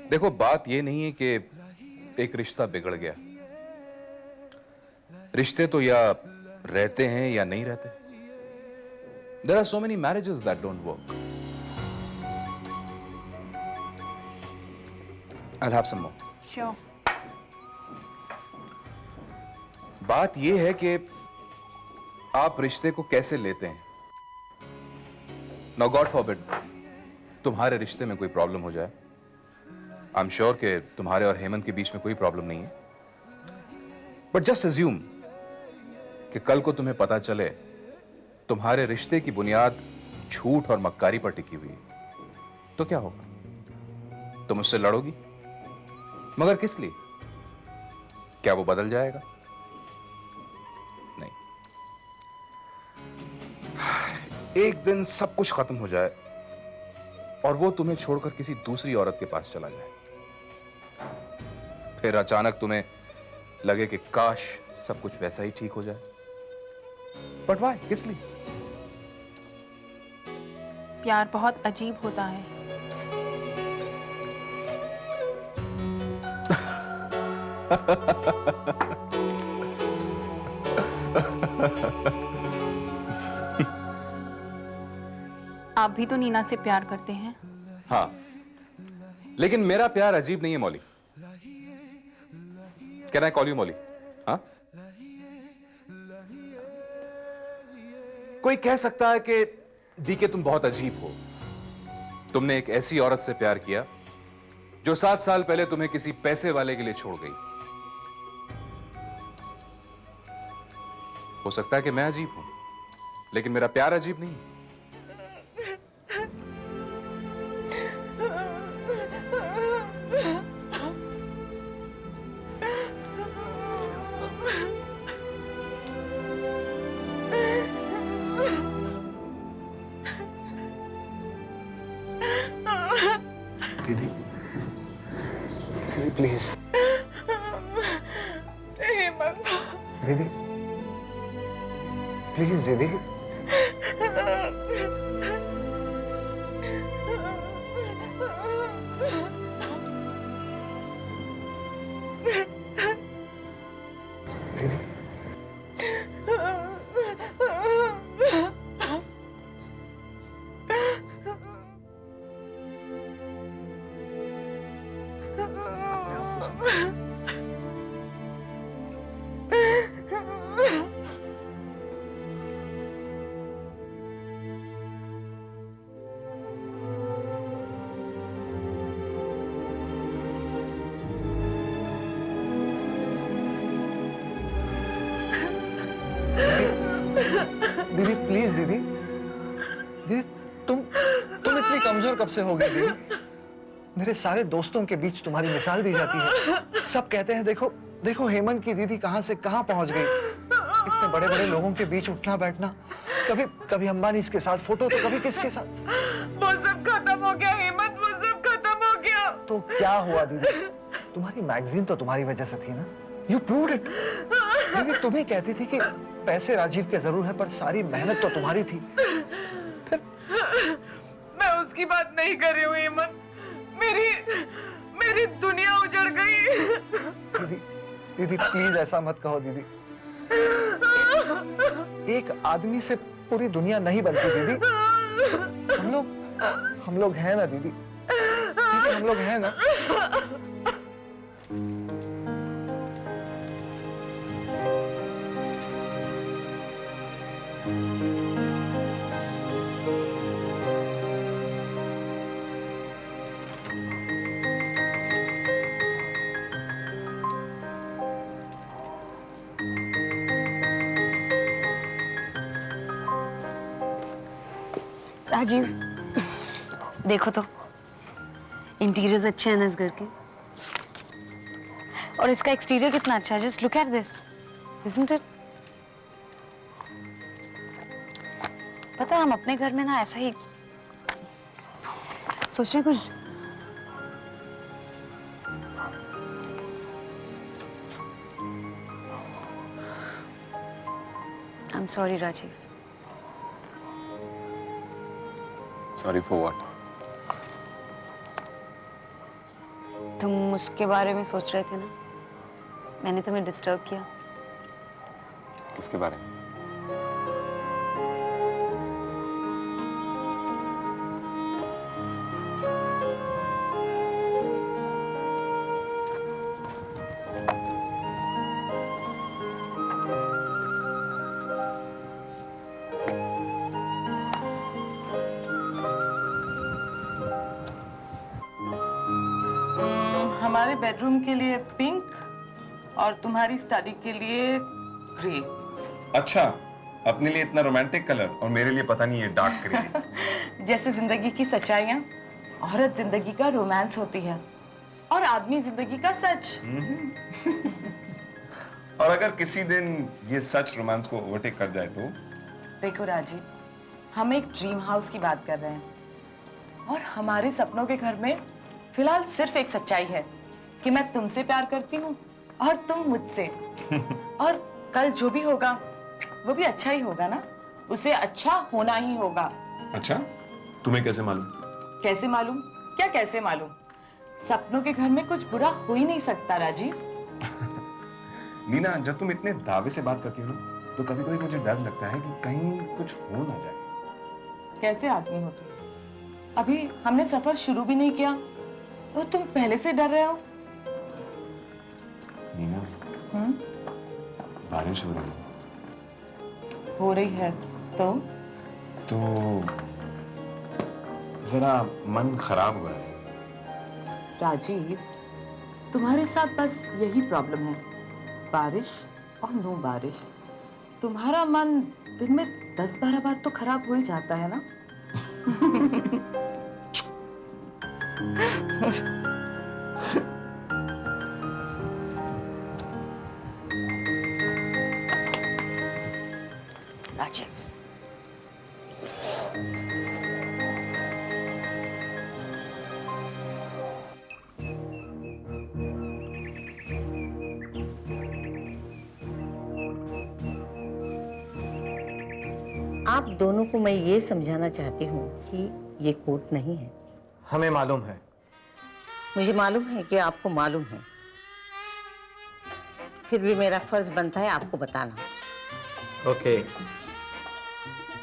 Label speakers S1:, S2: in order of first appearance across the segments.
S1: देखो, बात यह नहीं है कि एक रिश्ता बिगड़ गया। रिश्ते तो या रहते हैं या नहीं रहते। There are so many marriages that don't work. I'll have some more.
S2: Sure.
S1: बात यह है कि आप रिश्ते को कैसे लेते हैं। Now God forbid, तुम्हारे रिश्ते में कोई प्रॉब्लम हो जाए। I'm sure कि तुम्हारे और हेमंत के बीच में कोई प्रॉब्लम नहीं है। But just assume कि कल को तुम्हें पता चले तुम्हारे रिश्ते की बुनियाद झूठ और मक्कारी पर टिकी हुई है, तो क्या होगा? तुम उससे लड़ोगी, मगर किस लिए? क्या वो बदल जाएगा? नहीं। एक दिन सब कुछ खत्म हो जाए और वो तुम्हें छोड़कर किसी दूसरी औरत के पास चला जाए, फिर अचानक तुम्हें लगे कि काश सब कुछ वैसा ही ठीक हो जाए। But why? किस लिए?
S2: प्यार बहुत अजीब होता है। आप भी तो नीना से प्यार करते हैं।
S1: हाँ, लेकिन मेरा प्यार अजीब नहीं है मौली। कैन आई कॉल यू मौली? हाँ? कोई कह सकता है कि डीके तुम बहुत अजीब हो। तुमने एक ऐसी औरत से प्यार किया जो 7 साल पहले तुम्हें किसी पैसे वाले के लिए छोड़ गई। हो सकता है कि मैं अजीब हूं, लेकिन मेरा प्यार अजीब नहीं है।
S3: दीदी, दीदी प्लीज।
S2: हेमंत,
S3: दीदी प्लीज, दीदी। दीदी अपने आप को समझो। दीदी प्लीज, दीदी। दीदी तुम इतनी कमजोर कब से हो गई दीदी? मेरे सारे दोस्तों के बीच तुम्हारी मिसाल दी जाती है। सब कहते हैं देखो देखो हेमंत की दीदी कहां से कहां पहुंच गई। इतने बड़े बड़े लोगों के बीच उठना बैठना, कभी कभी अंबानी के साथ फोटो तो कभी किसके साथ।
S2: वो सब खत्म हो गया हेमंत, वो सब खत्म हो गया।
S3: तो क्या हुआ दीदी? तुम्हारी मैगजीन तो तुम्हारी वजह से थी ना। You proved it. दीदी तुम ही कहती थी कि पैसे राजीव के जरूर है, पर सारी मेहनत तो तुम्हारी थी। फिर
S2: मैं उसकी बात नहीं कर रही हूँ हेमंत। मेरी दुनिया उजड़ गई।
S3: दीदी, दीदी प्लीज ऐसा मत कहो दीदी। एक आदमी से पूरी दुनिया नहीं बनती दीदी। हम लोग हैं ना दीदी। दीदी हम लोग हैं ना।
S4: राजीव, देखो तो इंटीरियर्स अच्छे हैं ना इस घर के, और इसका एक्सटीरियर कितना अच्छा है। Just look at this, isn't it? पता है हम अपने घर में ना ऐसा ही सोच रहे कुछ। I am sorry Rajeev.
S1: Sorry for what?
S4: तुम उसके बारे में सोच रहे थे ना? मैंने तुम्हें डिस्टर्ब किया?
S5: किसके बारे में?
S2: हमारे बेडरूम के लिए पिंक और तुम्हारी स्टडी के लिए ग्रे।
S5: अच्छा, अपने लिए इतना रोमांटिक कलर और मेरे लिए पता नहीं है डार्क ग्रे।
S2: जैसे जिंदगी की सच्चाइयां, औरत जिंदगी का रोमांस होती है और आदमी जिंदगी का सच।
S5: और अगर किसी दिन ये सच रोमांस को ओवरटेक कर जाए तो?
S2: देखो राजीव, हम एक ड्रीम हाउस की बात कर रहे हैं और हमारे सपनों के घर में फिलहाल सिर्फ एक सच्चाई है कि मैं तुमसे प्यार करती हूँ और तुम मुझसे। और कल जो भी होगा वो भी अच्छा ही होगा ना, उसे अच्छा होना ही होगा।
S5: अच्छा, तुम्हें कैसे मालूम?
S2: कैसे मालूम? क्या कैसे मालूम? सपनों के घर में कुछ बुरा हो ही नहीं सकता राजीव।
S5: नीना, जब तुम इतने दावे से बात करती हो ना, तो कभी कभी मुझे डर लगता है कि कहीं कुछ हो ना जाए।
S2: कैसे आदमी हो तुम? अभी हमने सफर शुरू भी नहीं किया और तुम पहले से डर रहे हो।
S5: नीना, बारिश हो रही है।
S2: हो रही है तो
S5: जरा मन खराब हो रहा है।
S2: राजीव, तुम्हारे साथ बस यही प्रॉब्लम है, बारिश और नो बारिश। तुम्हारा मन दिन में 10-12 बार तो खराब हो ही जाता है ना।
S4: राजीव,
S6: आप दोनों को मैं ये समझाना चाहती हूँ कि ये कोर्ट नहीं है।
S3: हमें मालूम है।
S6: मुझे मालूम है कि आपको मालूम है, फिर भी मेरा फर्ज बनता है आपको बताना।
S3: ओके।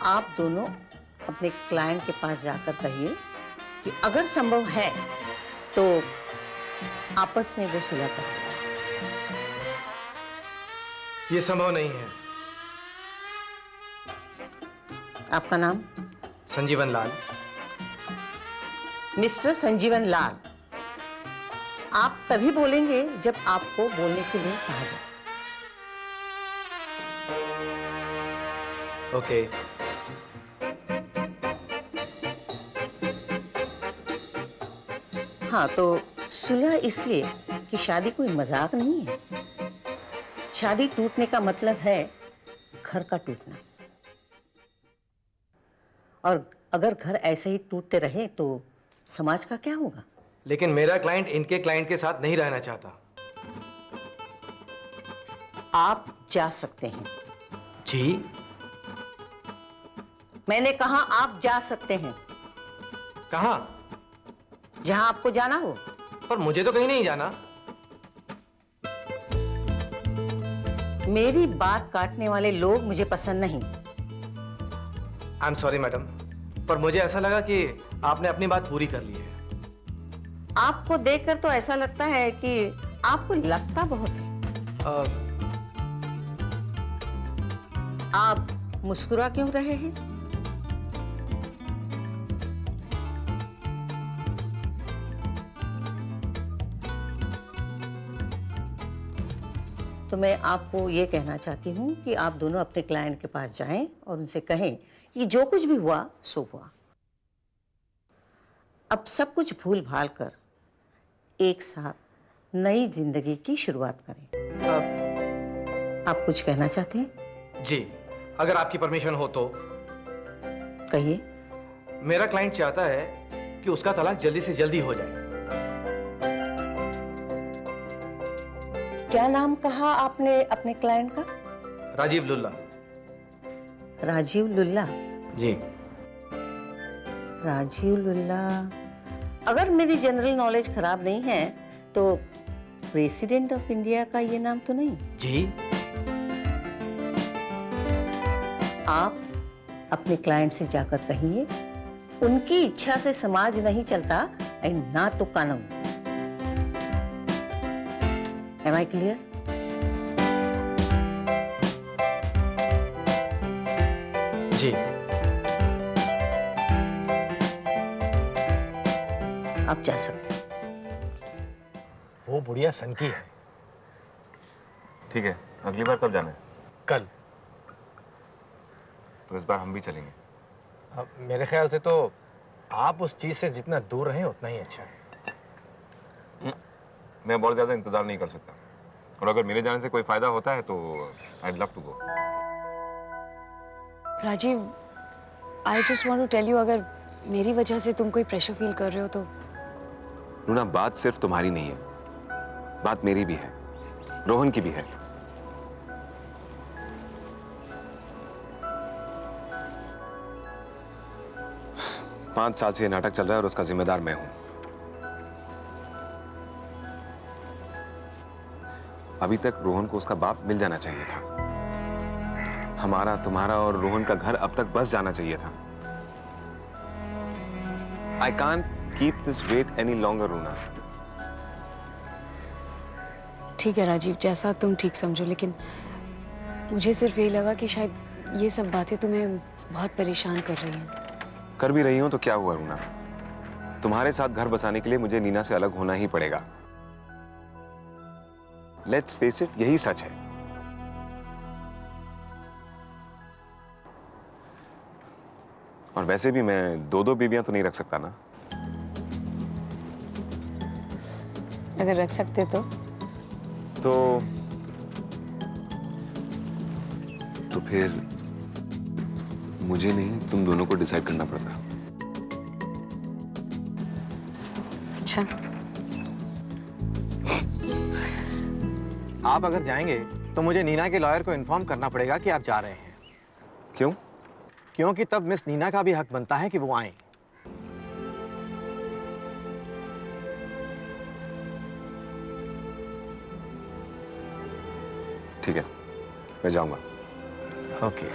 S6: आप दोनों अपने क्लाइंट के पास जाकर कहिए कि अगर संभव है तो आपस में वो सुलह करें।
S3: ये संभव नहीं है।
S6: आपका नाम?
S3: संजीवन लाल।
S6: मिस्टर संजीवन लाल, आप तभी बोलेंगे जब आपको बोलने के लिए कहा जाए।
S3: ओके।
S6: हाँ, तो सुलह इसलिए कि शादी कोई मजाक नहीं है। शादी टूटने का मतलब है घर का टूटना, और अगर घर ऐसे ही टूटते रहे तो समाज का क्या होगा?
S7: लेकिन मेरा क्लाइंट इनके क्लाइंट के साथ नहीं रहना चाहता।
S6: आप जा सकते हैं।
S7: जी?
S6: मैंने कहा आप जा सकते हैं,
S7: कहाँ?
S6: जहां आपको जाना हो।
S7: पर मुझे तो कहीं नहीं जाना।
S6: मेरी बात काटने वाले लोग मुझे पसंद नहीं।
S7: आई एम सॉरी मैडम, पर मुझे ऐसा लगा कि आपने अपनी बात पूरी कर ली है।
S6: आपको देखकर तो ऐसा लगता है कि आपको लगता बहुत है। आप मुस्कुरा क्यों रहे हैं? तो मैं आपको ये कहना चाहती हूँ कि आप दोनों अपने क्लाइंट के पास जाएं और उनसे कहें कि जो कुछ भी हुआ सो हुआ। अब सब कुछ भूल भाल कर एक साथ नई जिंदगी की शुरुआत करें। आप कुछ कहना चाहते हैं?
S7: जी, अगर आपकी परमिशन हो तो।
S6: कहिए।
S7: मेरा क्लाइंट चाहता है कि उसका तलाक जल्दी से जल्दी हो जाए।
S6: क्या नाम कहा आपने अपने क्लाइंट का?
S7: राजीव लुल्ला।
S6: राजीव लुल्ला?
S7: जी।
S6: राजीव लुल्ला, अगर मेरी जनरल नॉलेज खराब नहीं है तो प्रेसिडेंट ऑफ इंडिया का ये नाम तो नहीं?
S7: जी
S6: आप अपने क्लाइंट से जाकर कहिए उनकी इच्छा से समाज नहीं चलता एंड ना तो कानून। Am I clear?
S7: जी।
S6: आप जा सकते हैं।
S7: वो बुढ़िया सनकी है।
S5: ठीक है, अगली बार कब जाना है?
S7: कल।
S5: तो इस बार हम भी चलेंगे।
S7: अब मेरे ख्याल से तो आप उस चीज से जितना दूर रहें उतना ही अच्छा है।
S5: मैं बहुत ज्यादा इंतजार नहीं कर सकता, और अगर मेरे जाने से कोई फायदा होता है तो I'd love to go।
S4: Rajeev, I just want to tell you, अगर मेरी वजह से तुम कोई प्रेशर फील कर रहे हो तो
S5: रूना, बात सिर्फ तुम्हारी नहीं है, बात मेरी भी है, रोहन की भी है। पांच साल से ये नाटक चल रहा है और उसका जिम्मेदार मैं हूं। अभी तक रोहन को उसका बाप मिल जाना चाहिए था। हमारा, तुम्हारा और रोहन का घर अब तक बस जाना चाहिए था। I can't keep this wait any longer, रूना।
S4: ठीक है राजीव, जैसा तुम ठीक समझो, लेकिन मुझे सिर्फ यही लगा कि शायद ये सब बातें तुम्हें बहुत परेशान कर रही हैं।
S5: कर भी रही हूं तो क्या हुआ रूना, तुम्हारे साथ घर बसाने के लिए मुझे नीना से अलग होना ही पड़ेगा। लेट्स फेस इट, यही सच है। और वैसे भी मैं दो बीवियां तो नहीं रख सकता ना।
S4: अगर रख सकते
S5: तो फिर मुझे नहीं, तुम दोनों को डिसाइड करना पड़ता।
S4: अच्छा।
S7: आप अगर जाएंगे तो मुझे नीना के लॉयर को इन्फॉर्म करना पड़ेगा कि आप जा रहे हैं।
S5: क्यों?
S7: क्योंकि तब मिस नीना का भी हक बनता है कि वो आए।
S5: ठीक है, मैं जाऊंगा।
S7: ओके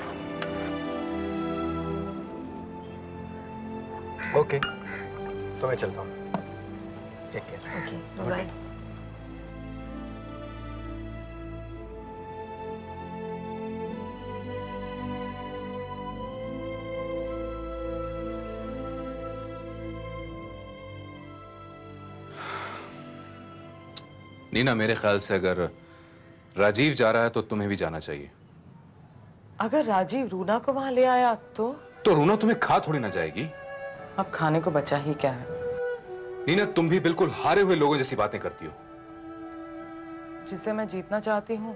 S7: ओके, तो मैं चलता हूँ। Take care.
S4: Okay, bye.
S1: Nina, मेरे ख्याल से अगर राजीव जा रहा है तो तुम्हें भी जाना चाहिए।
S2: अगर राजीव रूना को वहां ले आया तो
S1: रूना तुम्हें खा थोड़ी ना जाएगी।
S2: अब खाने को बचा ही क्या है।
S1: नीना, तुम भी बिल्कुल हारे हुए लोगों जैसी बातें करती हो।
S2: जिसे मैं जीतना चाहती हूँ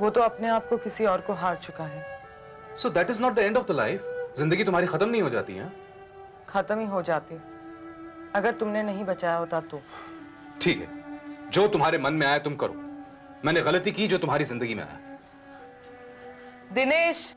S2: वो तो अपने आप को किसी और को हार चुका है।
S1: So that is not the end of the life. जिंदगी तुम्हारी खत्म नहीं हो जाती है।
S2: खत्म ही हो जाती अगर तुमने नहीं बचाया होता तो।
S1: ठीक है, जो तुम्हारे मन में आया तुम करो। मैंने गलती की जो तुम्हारी जिंदगी में आया।
S2: दिनेश,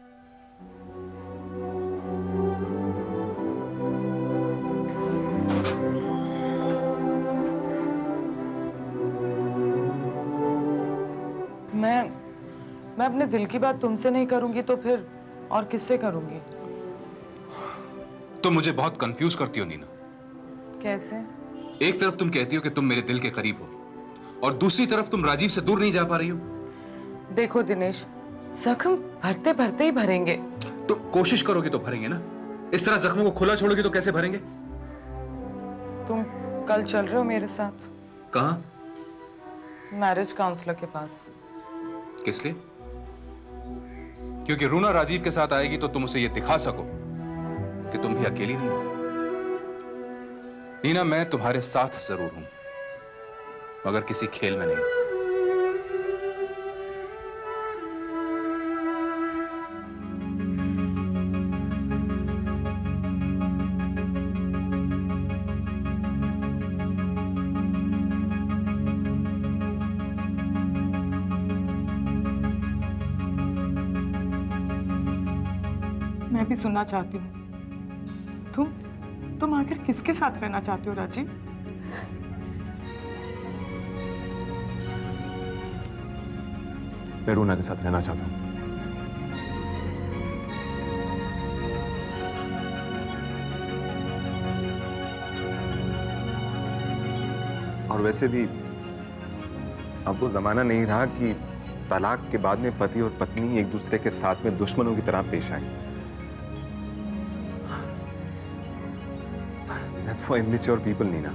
S2: मैं अपने दिल की बात तुमसे नहीं करूंगी तो फिर और किससे करूंगी?
S1: तुम मुझे बहुत कंफ्यूज करती हो नीना।
S2: कैसे?
S1: एक तरफ तुम कहती हो कि तुम मेरे दिल के करीब हो, और दूसरी तरफ तुम राजीव से दूर नहीं जा पा रही हो।
S2: देखो दिनेश, जख्म भरते भरते ही भरेंगे।
S1: तो कोशिश करोगे तो भरेंगे ना। इस तरह जख्मों को खुला छोड़ोगे तो कैसे भरेंगे?
S2: तुम कल चल रहे हो मेरे साथ?
S1: कहां?
S2: मैरिज काउंसलर के पास।
S1: किस लिए? क्योंकि रूना राजीव के साथ आएगी तो तुम उसे यह दिखा सको कि तुम भी अकेली नहीं हो। नीना, मैं तुम्हारे साथ जरूर हूं, मगर किसी खेल में नहीं।
S2: मैं भी सुनना चाहती हूँ। तुम आखिर किसके साथ रहना चाहते हो राजीव?
S5: मैं रूना के साथ रहना चाहता हूँ। और वैसे भी अब वो जमाना नहीं रहा कि तलाक के बाद में पति और पत्नी एक दूसरे के साथ में दुश्मनों की तरह पेश आए। That's for immature people, Neena.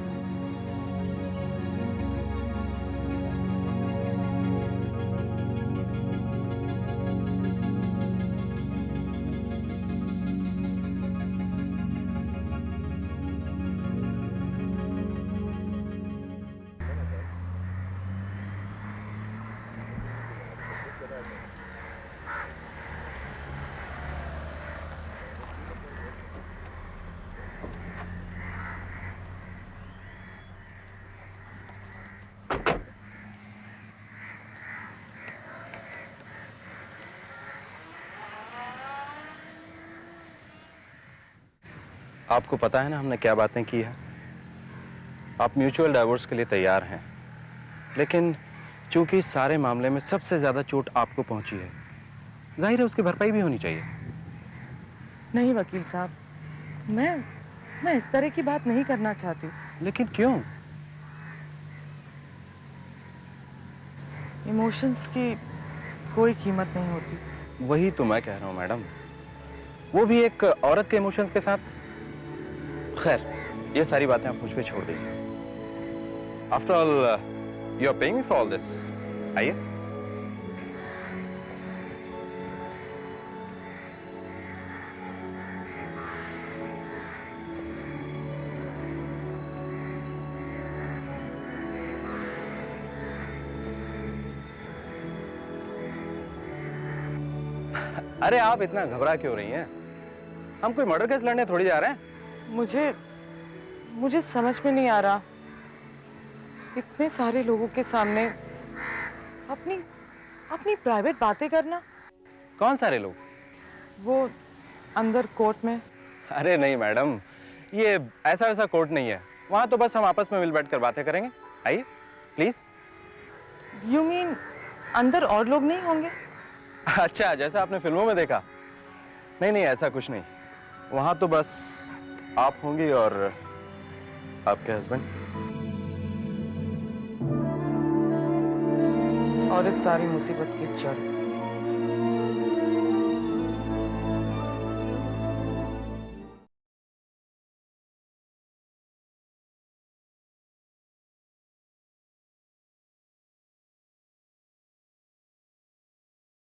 S8: आपको पता है ना हमने क्या बातें की हैं। आप म्यूचुअल डाइवोर्स के लिए तैयार हैं, लेकिन चूंकि इस सारे मामले में सबसे ज्यादा चोट आपको पहुंची है, जाहिर है उसकी भरपाई भी होनी चाहिए।
S2: नहीं वकील साहब, मैं इस तरह की बात नहीं करना चाहती।
S8: लेकिन क्यों?
S2: इमोशंस की कोई कीमत नहीं होती।
S8: वही तो मैं कह रहा हूं मैडम, वो भी एक औरत के इमोशंस के साथ। खैर, ये सारी बातें आप मुझ पे छोड़ दीजिए। After all you are paying me for all this. आइए। अरे आप इतना घबरा क्यों रही हैं? हम कोई मर्डर केस लड़ने थोड़ी जा रहे हैं।
S2: मुझे समझ में नहीं आ रहा, इतने सारे लोगों के सामने अपनी प्राइवेट बातें करना।
S8: कौन सारे लोग?
S2: वो अंदर कोर्ट में।
S8: अरे नहीं मैडम, ये ऐसा वैसा कोर्ट नहीं है। वहां तो बस हम आपस में मिल बैठ कर बातें करेंगे। आइए प्लीज।
S2: यू मीन अंदर और लोग नहीं होंगे?
S8: अच्छा, जैसा आपने फिल्मों में देखा। नहीं नहीं, ऐसा कुछ नहीं। वहां तो बस आप होंगी और आपके हस्बैंड।
S2: और इस सारी मुसीबत की जड़